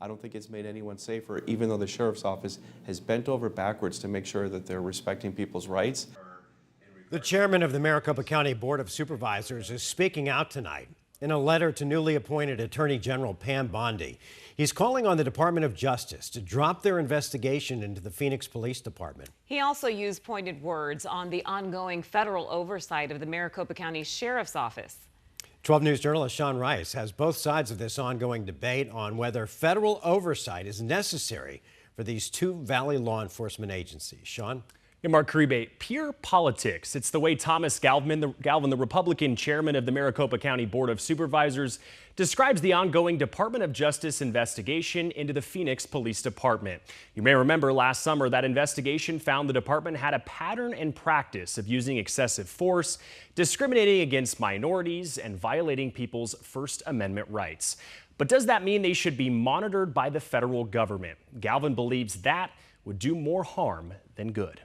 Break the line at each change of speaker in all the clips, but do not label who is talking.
I don't think it's made anyone safer, even though the sheriff's office has bent over backwards to make sure that they're respecting people's rights.
The chairman of the Maricopa County Board of Supervisors is speaking out tonight in a letter to newly appointed Attorney General Pam Bondi. He's calling on the Department of Justice to drop their investigation into the Phoenix Police Department.
He also used pointed words on the ongoing federal oversight of the Maricopa County Sheriff's Office.
12 News journalist Sean Rice has both sides of this ongoing debate on whether federal oversight is necessary for these two Valley law enforcement agencies. Sean?
Yeah, Mark Caribe, pure politics. It's the way Thomas Galvin, the Republican chairman of the Maricopa County Board of Supervisors, describes the ongoing Department of Justice investigation into the Phoenix Police Department. You may remember last summer that investigation found the department had a pattern and practice of using excessive force, discriminating against minorities, and violating people's First Amendment rights. But does that mean they should be monitored by the federal government? Galvin believes that would do more harm than good.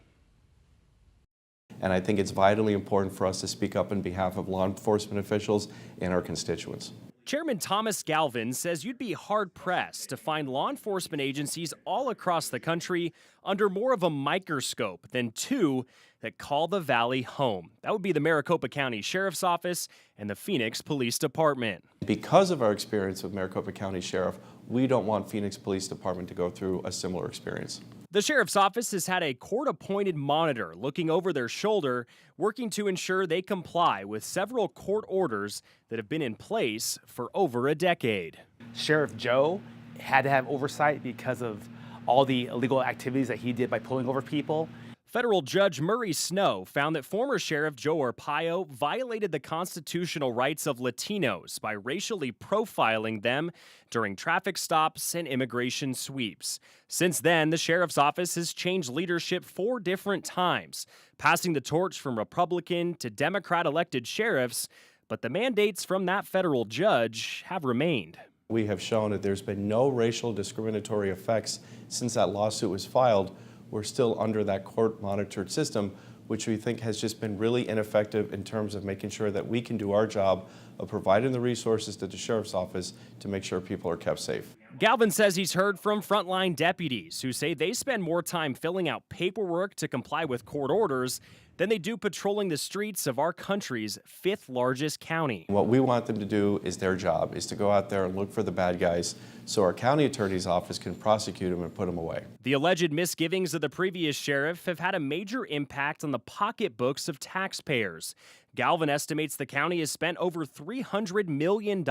And I think it's vitally important for us to speak up on behalf of law enforcement officials and our constituents.
Chairman Thomas Galvin says you'd be hard-pressed to find law enforcement agencies all across the country under more of a microscope than two that call the Valley home. That would be the Maricopa County Sheriff's Office and the Phoenix Police Department.
Because of our experience with Maricopa County Sheriff, we don't want Phoenix Police Department to go through a similar experience.
The Sheriff's Office has had a court-appointed monitor looking over their shoulder, working to ensure they comply with several court orders that have been in place for over a decade.
Sheriff Joe had to have oversight because of all the illegal activities that he did by pulling over people.
Federal Judge Murray Snow found that former Sheriff Joe Arpaio violated the constitutional rights of Latinos by racially profiling them during traffic stops and immigration sweeps. Since then, the Sheriff's Office has changed leadership 4 different times, passing the torch from Republican to Democrat elected sheriffs, but the mandates from that federal judge have remained.
We have shown that there's been no racial discriminatory effects since that lawsuit was filed. We're still under that court-monitored system, which we think has just been really ineffective in terms of making sure that we can do our job of providing the resources to the Sheriff's Office to make sure people are kept safe.
Galvin says he's heard from frontline deputies who say they spend more time filling out paperwork to comply with court orders than they do patrolling the streets of our country's 5th largest county.
What we want them to do is their job, is to go out there and look for the bad guys so our county attorney's office can prosecute them and put them away.
The alleged misgivings of the previous sheriff have had a major impact on the pocketbooks of taxpayers. Galvin estimates the county has spent over $300 million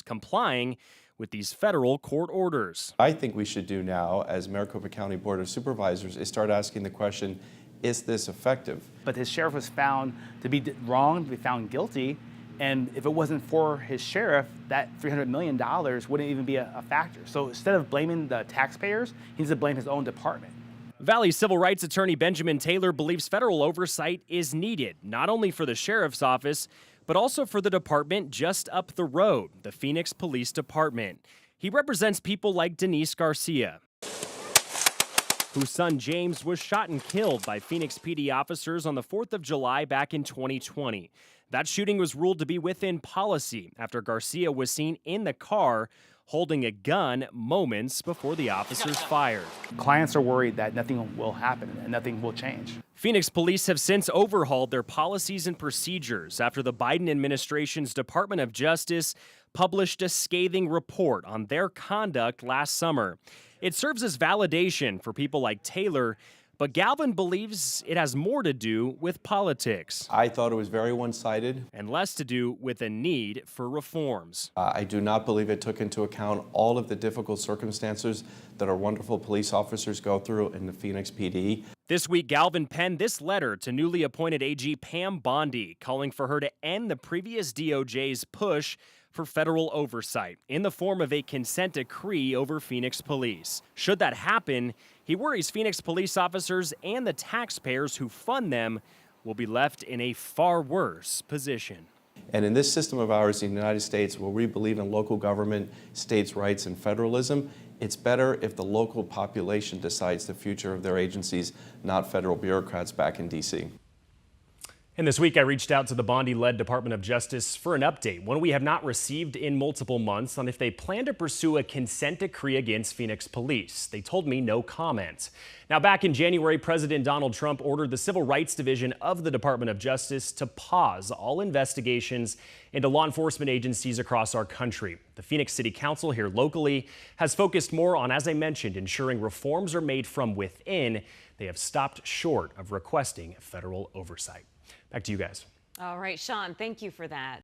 complying with these federal court orders.
I think we should do now, as Maricopa County Board of Supervisors, is start asking the question, is this effective?
But his sheriff was found to be wrong, to be found guilty, and if it wasn't for his sheriff, that $300 million wouldn't even be a factor. So instead of blaming the taxpayers, he needs to blame his own department.
Valley Civil Rights Attorney Benjamin Taylor believes federal oversight is needed, not only for the Sheriff's Office, but also for the department just up the road, the Phoenix Police Department. He represents people like Denise Garcia, whose son James was shot and killed by Phoenix PD officers on the 4th of July back in 2020. That shooting was ruled to be within policy after Garcia was seen in the car holding a gun moments before the officers fired.
Clients are worried that nothing will happen and nothing will change.
Phoenix police have since overhauled their policies and procedures after the Biden administration's Department of Justice published a scathing report on their conduct last summer. It serves as validation for people like Taylor, but Galvin believes it has more to do with politics.
I thought it was very one-sided.
And less to do with a need for reforms.
I do not believe it took into account all of the difficult circumstances that our wonderful police officers go through in the Phoenix PD.
This week, Galvin penned this letter to newly appointed AG Pam Bondi, calling for her to end the previous DOJ's push for federal oversight in the form of a consent decree over Phoenix police. Should that happen, he worries Phoenix police officers and the taxpayers who fund them will be left in a far worse position.
And in this system of ours in the United States, where we believe in local government, states' rights, and federalism, it's better if the local population decides the future of their agencies, not federal bureaucrats back in D.C.
And this week, I reached out to the Bondi-led Department of Justice for an update, one we have not received in multiple months, on if they plan to pursue a consent decree against Phoenix police. They told me no comment. Now, back in January, President Donald Trump ordered the Civil Rights Division of the Department of Justice to pause all investigations into law enforcement agencies across our country. The Phoenix City Council here locally has focused more on, as I mentioned, ensuring reforms are made from within. They have stopped short of requesting federal oversight. Back to you guys.
All right, Sean, thank you for that.